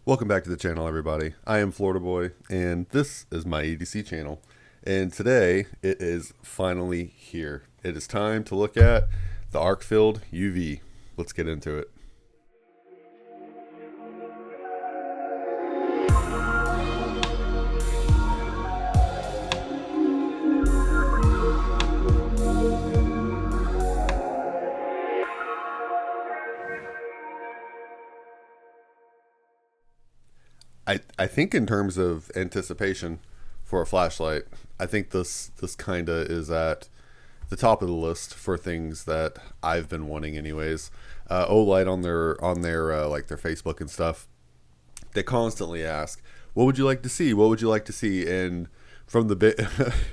Welcome back to the channel, everybody. I am Florida Boy, and this is my EDC channel. And today, it is finally here. It is time to look at the Arcfeld UV. Let's get into it. I think in terms of anticipation for a flashlight, I think this kinda is at the top of the list for things that I've been wanting anyways. Olight on their like their Facebook and stuff, they constantly ask, "What would you like to see? What would you like to see?" And from the bit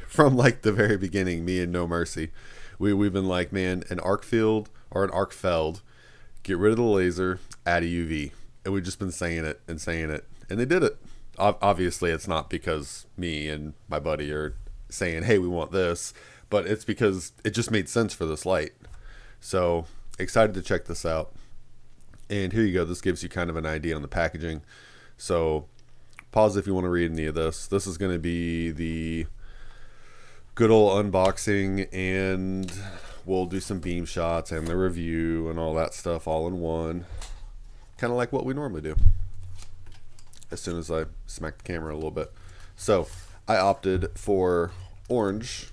from like the very beginning, me and No Mercy, we've been like, man, an Arcfeld or an Arcfeld, get rid of the laser, add a UV, and we've just been saying it and saying it. And they did it. Obviously, it's not because me and my buddy are saying, hey, we want this, but it's because it just made sense for this light. So excited to check this out. And here you go. This gives you kind of an idea on the packaging. So pause if you want to read any of this. This is going to be the good old unboxing, and we'll do some beam shots and the review and all that stuff all in one. Kind of like what we normally do. As soon as I smack the camera a little bit. So I opted for orange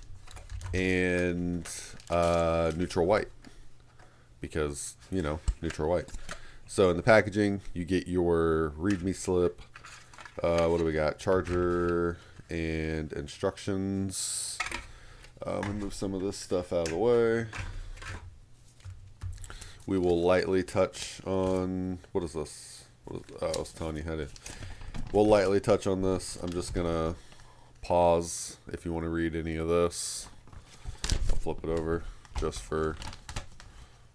and neutral white because, you know, neutral white. So in the packaging, you get your readme slip. What do we got? Charger and instructions. I'm gonna move some of this stuff out of the way. We will lightly touch on, what is this? I was telling you how to. We'll lightly touch on this. I'm just gonna pause if you want to read any of this. I'll flip it over just for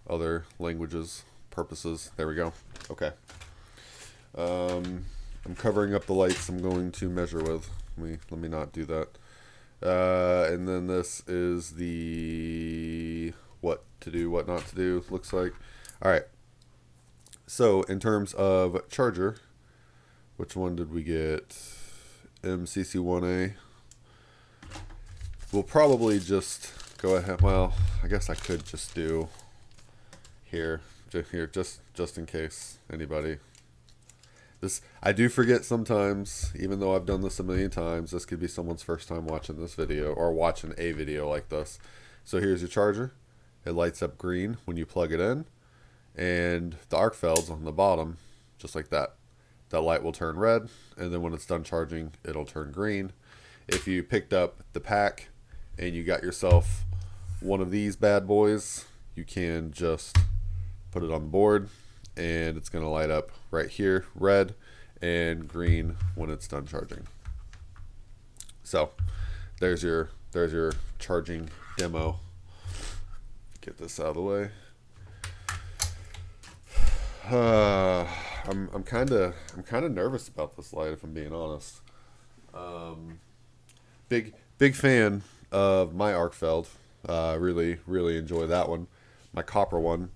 other languages purposes. There we go. Okay. I'm covering up the lights I'm going to measure with. Let me not do that. And then this is the what to do, what not to do. Looks like. All right. So in terms of charger, which one did we get? MCC1A. We'll probably just go ahead. Well, I guess I could just do here, just in case anybody. This I do forget sometimes, even though I've done this a million times. This could be someone's first time watching this video or watching a video like this. So here's your charger. It lights up green when you plug it in. And the Arcfeld's on the bottom, just like that. That light will turn red, and then when it's done charging, it'll turn green. If you picked up the pack and you got yourself one of these bad boys, you can just put it on the board, and it's going to light up right here, red and green when it's done charging. So there's your charging demo. Get this out of the way. I'm kind of nervous about this light, if I'm being honest. Big fan of my Arcfeld. Really enjoy that one, my copper one,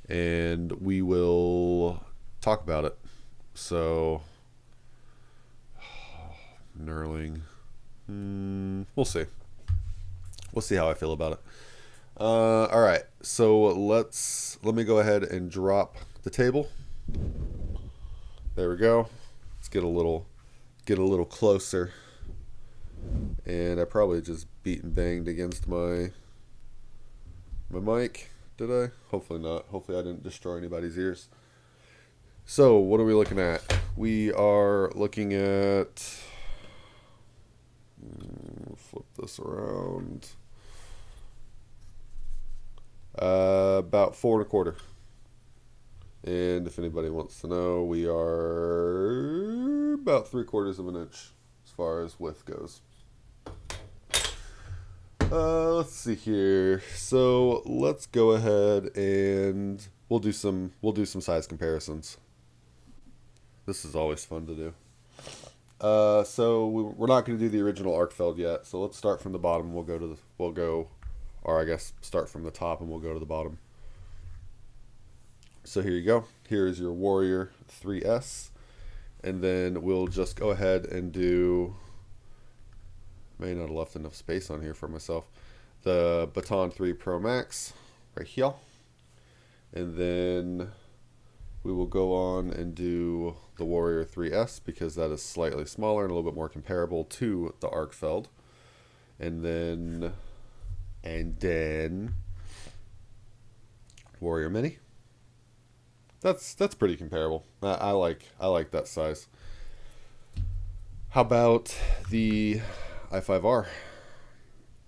and we will talk about it. So knurling, we'll see how I feel about it. All right, so let me go ahead and drop the table. There we go. Let's get a little closer. And I probably just beat and banged against my mic. Did I? Hopefully not. Hopefully I didn't destroy anybody's ears. So what are we looking at? We are looking at, flip this around, about 4 1/4. And if anybody wants to know, we are about 3/4 of an inch as far as width goes. Let's see here. So let's go ahead and we'll do some size comparisons. This is always fun to do. So we're not going to do the original Arcfeld yet. So let's start from the bottom. Or I guess start from the top and we'll go to the bottom. So here you go. Here is your Warrior 3S. And then we'll just go ahead and do, may not have left enough space on here for myself, the Baton 3 Pro Max right here. And then we will go on and do the Warrior 3S because that is slightly smaller and a little bit more comparable to the Arcfeld. And then Warrior Mini. That's pretty comparable. I like that size. How about the i5R?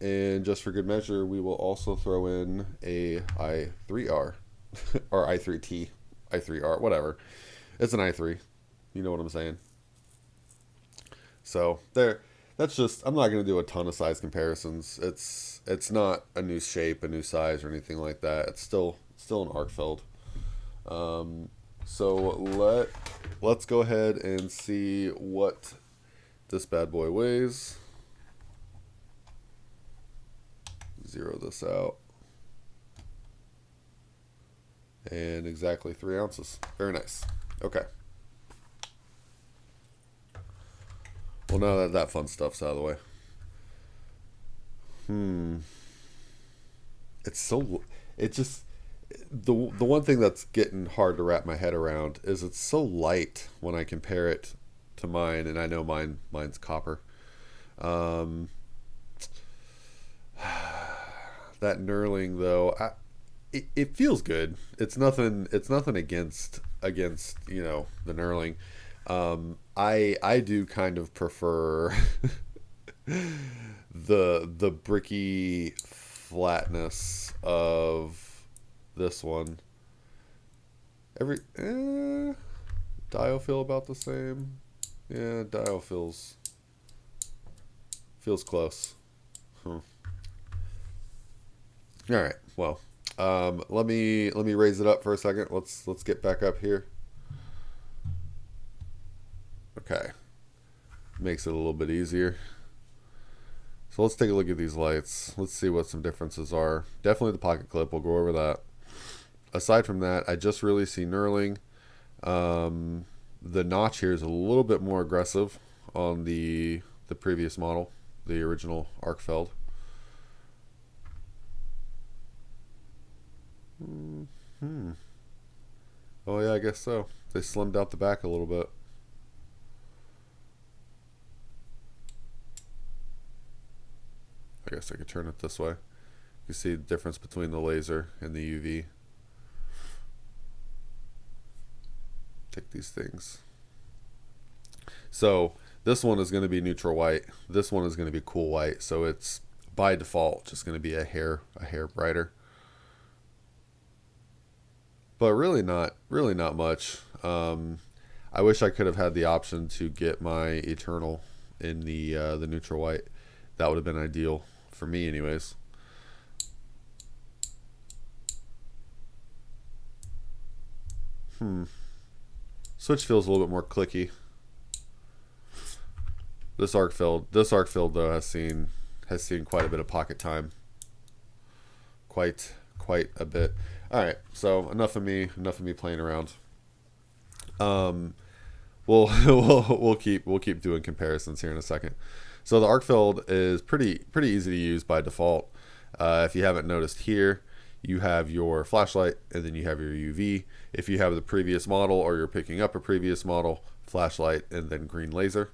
And just for good measure, we will also throw in a i3R or i3T, i3R, whatever. It's an i3. You know what I'm saying? So there. That's just, I'm not going to do a ton of size comparisons. It's not a new shape, a new size, or anything like that. It's still an Arcfeld. So let's go ahead and see what this bad boy weighs. Zero this out. And exactly 3 ounces. Very nice. Okay. Well, now that that fun stuff's out of the way. It just, the one thing that's getting hard to wrap my head around is it's so light when I compare it to mine, and I know mine's copper. That knurling though, it feels good. It's nothing against you know, the knurling. I do kind of prefer the bricky flatness of this one. Dial feel about the same. Yeah, dial feels close. All right. Well, let me raise it up for a second. Let's get back up here. Okay, makes it a little bit easier. So let's take a look at these lights. Let's see what some differences are. Definitely the pocket clip. We'll go over that. Aside from that, I just really see knurling. The notch here is a little bit more aggressive on the previous model, the original Arcfeld. Oh yeah, I guess so. They slimmed out the back a little bit. I guess I could turn it this way. You see the difference between the laser and the UV. Take these things. So this one is going to be neutral white. This one is going to be cool white. So it's by default just going to be a hair brighter. But really not much. I wish I could have had the option to get my Eternal in the neutral white. That would have been ideal for me anyways. Switch feels a little bit more clicky. This Arcfeld though has seen quite a bit of pocket time. Quite a bit. All right, so enough of me playing around. We'll keep doing comparisons here in a second. So the Arcfeld is pretty easy to use by default. If you haven't noticed here, you have your flashlight and then you have your UV. If you have the previous model or you're picking up a previous model, flashlight and then green laser.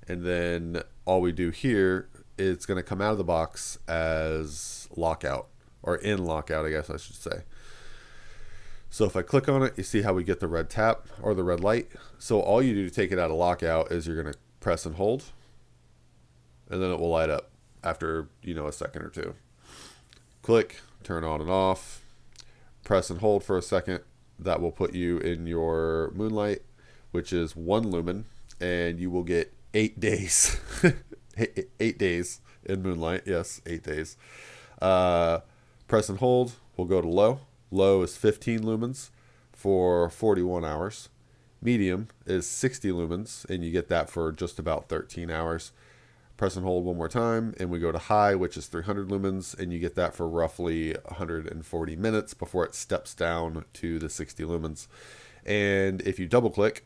And then all we do here, it's going to come out of the box as lockout, or in lockout, I guess I should say. So if I click on it, you see how we get the red tap or the red light. So all you do to take it out of lockout is you're going to press and hold, and then it will light up after, you know, a second or two. Click, turn on and off, press and hold for a second. That will put you in your moonlight, which is 1 lumen, and you will get 8 days. 8 days in moonlight. Yes, 8 days. Press and hold, we'll go to low. Low is 15 lumens for 41 hours. Medium is 60 lumens, and you get that for just about 13 hours. Press and hold one more time, and we go to high, which is 300 lumens, and you get that for roughly 140 minutes before it steps down to the 60 lumens. And if you double click,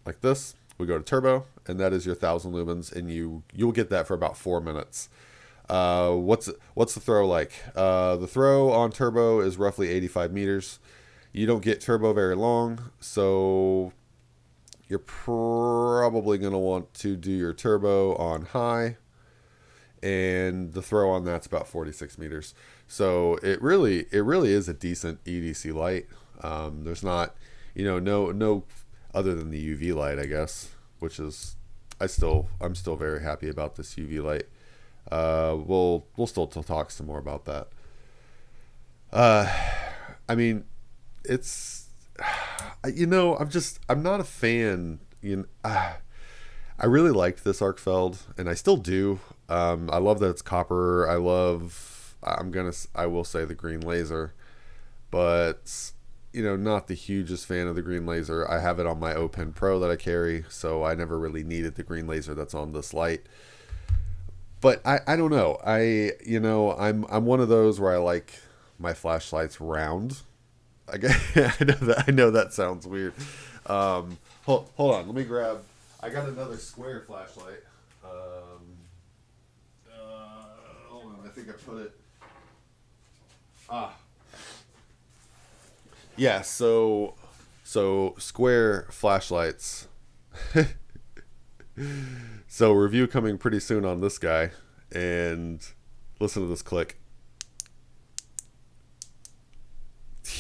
like this. We go to turbo, and that is your 1,000 lumens, and you'll get that for about 4 minutes. What's the throw like? The throw on turbo is roughly 85 meters. You don't get turbo very long, so you're probably going to want to do your turbo on high, and the throw on that's about 46 meters. So it really is a decent EDC light. There's not, no other than the UV light, I guess, which is I'm still very happy about this UV light. We'll still talk some more about that. I mean, it's I'm not a fan. I really liked this Arcfeld, and I still do. I love that it's copper. I will say the green laser, but not the hugest fan of the green laser. I have it on my OPen Pro that I carry, so I never really needed the green laser that's on this light. But I don't know. I'm one of those where I like my flashlights round. I know that sounds weird. Hold on, let me grab. I got another square flashlight. Hold on, I think I put it. Yeah, so square flashlights. So review coming pretty soon on this guy, and listen to this click.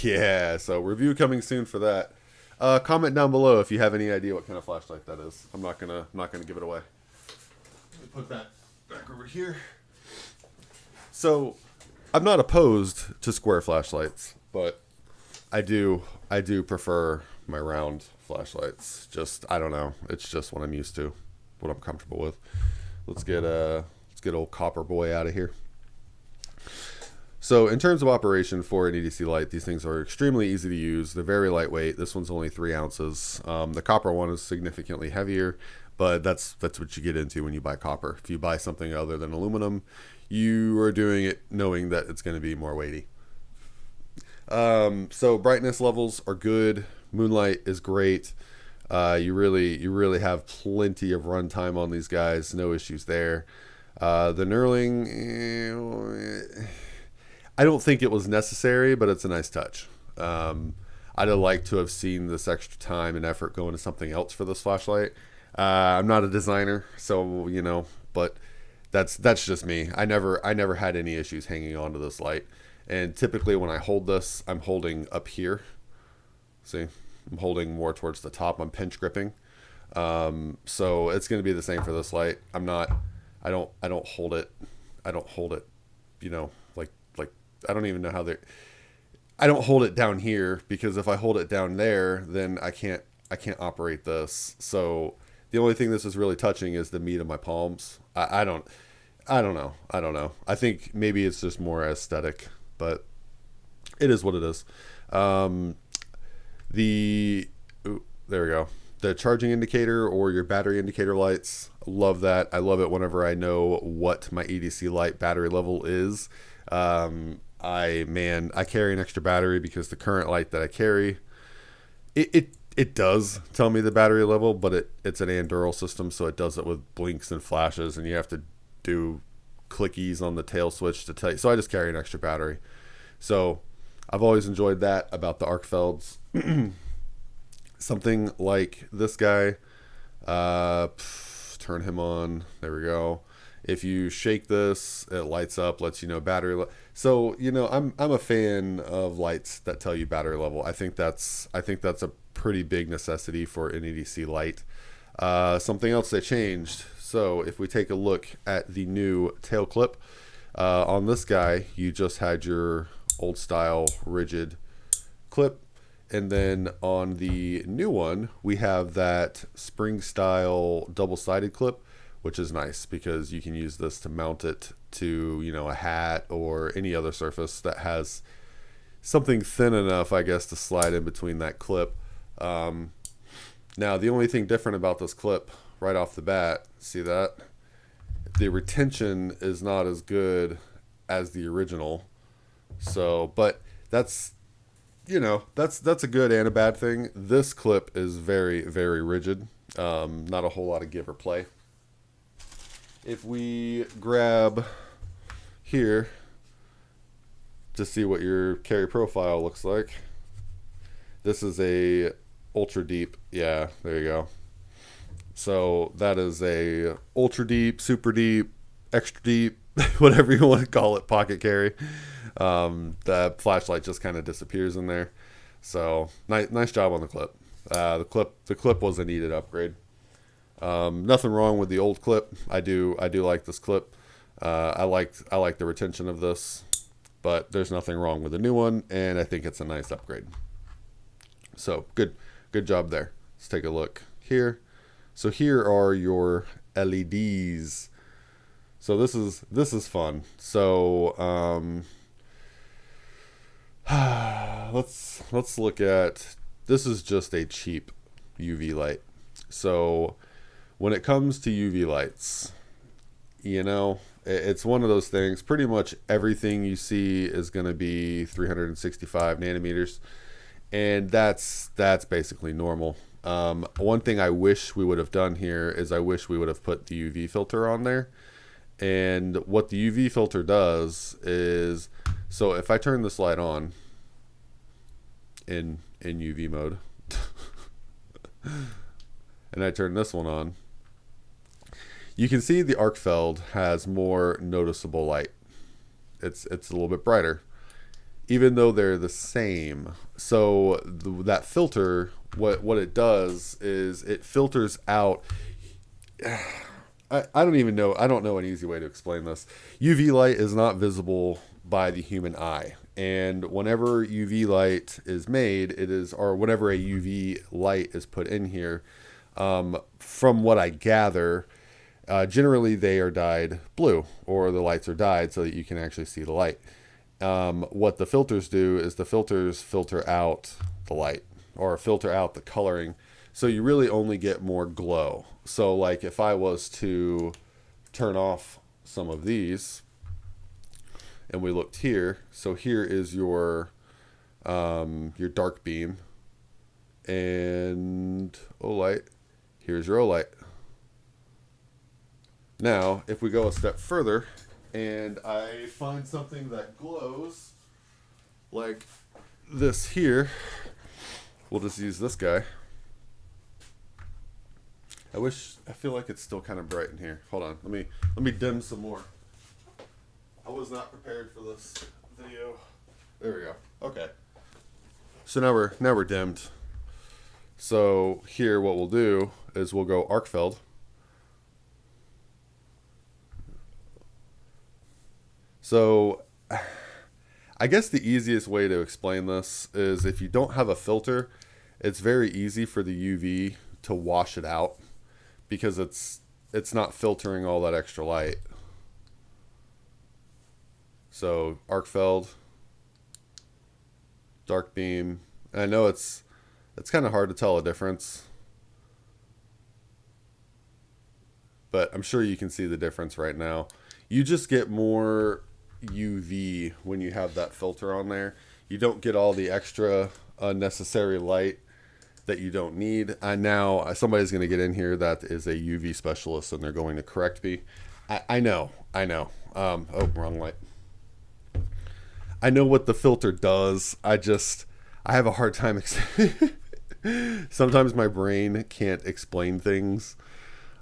Yeah, so review coming soon for that. Comment down below if you have any idea what kind of flashlight that is. I'm not gonna give it away. Let me put that back over here. So I'm not opposed to square flashlights, but I do prefer my round flashlights. I don't know. It's just what I'm used to, what I'm comfortable with. Let's get old Copper Boy out of here. So in terms of operation for an EDC light, these things are extremely easy to use. They're very lightweight. This one's only 3 ounces. The copper one is significantly heavier, but that's what you get into when you buy copper. If you buy something other than aluminum, you are doing it knowing that it's going to be more weighty. So brightness levels are good. Moonlight is great. You really have plenty of runtime on these guys. No issues there. The knurling, I don't think it was necessary, but it's a nice touch. I'd have liked to have seen this extra time and effort go into something else for this flashlight. I'm not a designer, so but that's just me. I never had any issues hanging on to this light. And typically when I hold this, I'm holding up here. See, I'm holding more towards the top. I'm pinch gripping. So it's going to be the same for this light. I don't hold it. Like I don't even know how I don't hold it down here, because if I hold it down there, then I can't operate this. So the only thing this is really touching is the meat of my palms. I don't know. I think maybe it's just more aesthetic, but it is what it is. There we go. The charging indicator or your battery indicator lights, love that. I love it whenever I know what my EDC light battery level is. I carry an extra battery because the current light that I carry, it does tell me the battery level, but it's an Anduril system, so it does it with blinks and flashes, and you have to do clickies on the tail switch to tell you. So I just carry an extra battery. So I've always enjoyed that about the Arcfelds. Something like this guy, turn him on. There we go. If you shake this, it lights up, lets you know battery. So I'm a fan of lights that tell you battery level. I think that's a pretty big necessity for an EDC light. Something else they changed. So if we take a look at the new tail clip, on this guy, you just had your old style rigid clip. And then on the new one, we have that spring style double-sided clip, which is nice because you can use this to mount it to, a hat or any other surface that has something thin enough, I guess, to slide in between that clip. Now, the only thing different about this clip right off the bat, see that? The retention is not as good as the original. So, but that's, you know, that's a good and a bad thing. This clip is very, very rigid. Not a whole lot of give or play. If we grab here to see what your carry profile looks like, this is a ultra deep. Yeah, there you go. So that is a ultra deep, super deep, extra deep, whatever you want to call it, pocket carry. The flashlight just kind of disappears in there. So nice job on the clip. The clip was a needed upgrade. Nothing wrong with the old clip. I do like this clip. I like the retention of this, but there's nothing wrong with the new one, and I think it's a nice upgrade. So good job there. Let's take a look here. So here are your LEDs. So this is fun. So let's look at, this is just a cheap UV light. So when it comes to UV lights, you know, it's one of those things. Pretty much everything you see is going to be 365 nanometers, and that's basically normal. One thing I wish we would have done here is I wish we would have put the UV filter on there. And what the UV filter does is, so if I turn this light on in UV mode and I turn this one on, you can see the Arcfeld has more noticeable light. It's a little bit brighter, even though they're the same. So that filter, what it does is it filters out. I don't even know. I don't know an easy way to explain this. UV light is not visible by the human eye. And whenever UV light is made, or whenever a UV light is put in here, from what I gather, generally they are dyed blue, or the lights are dyed so that you can actually see the light. What the filters do is the filters filter out the light, or filter out the coloring. So you really only get more glow. So like if I was to turn off some of these and we looked here, so here is your dark beam, and Olight, here's your Olight. Now, if we go a step further and I find something that glows like this here, we'll just use this guy. I feel like it's still kind of bright in here. Hold on, let me dim some more. I was not prepared for this video. There we go. Okay. So now we're dimmed. So here what we'll do is we'll go Arcfeld. So I guess the easiest way to explain this is if you don't have a filter, it's very easy for the UV to wash it out, because it's not filtering all that extra light. So Arcfeld, dark beam. I know it's kind of hard to tell a difference, but I'm sure you can see the difference right now. You just get more UV when you have that filter on there. You don't get all the extra unnecessary light that you don't need. And now somebody's going to get in here that is a UV specialist, and they're going to correct me. I know. Oh, wrong light. I know what the filter does. I have a hard time. Sometimes my brain can't explain things.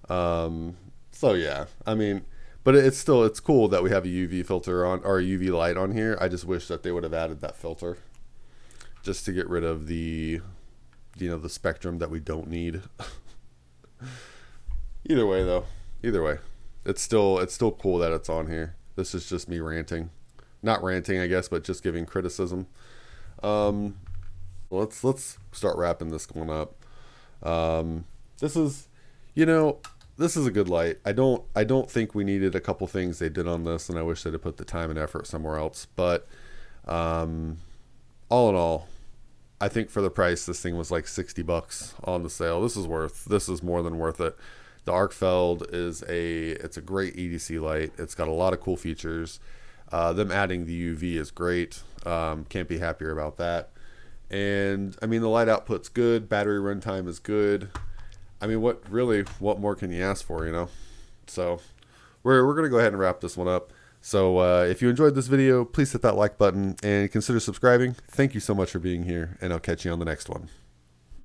So yeah, I mean, but it's cool that we have a UV filter on, or a UV light on here. I just wish that they would have added that filter just to get rid of the, the spectrum that we don't need. Either way though, it's still cool that it's on here. This is just me ranting. Not ranting, I guess, but just giving criticism. Let's start wrapping this one up. This is a good light. I don't think we needed a couple things they did on this, and I wish they'd have put the time and effort somewhere else. But all in all, I think for the price, this thing was like $60 on the sale. This is more than worth it. The Arcfeld it's a great EDC light. It's got a lot of cool features. Them adding the UV is great. Can't be happier about that. And I mean, the light output's good, battery runtime is good. I mean, what more can you ask for, you know? So we're gonna go ahead and wrap this one up. So if you enjoyed this video, please hit that like button and consider subscribing. Thank you so much for being here, and I'll catch you on the next one.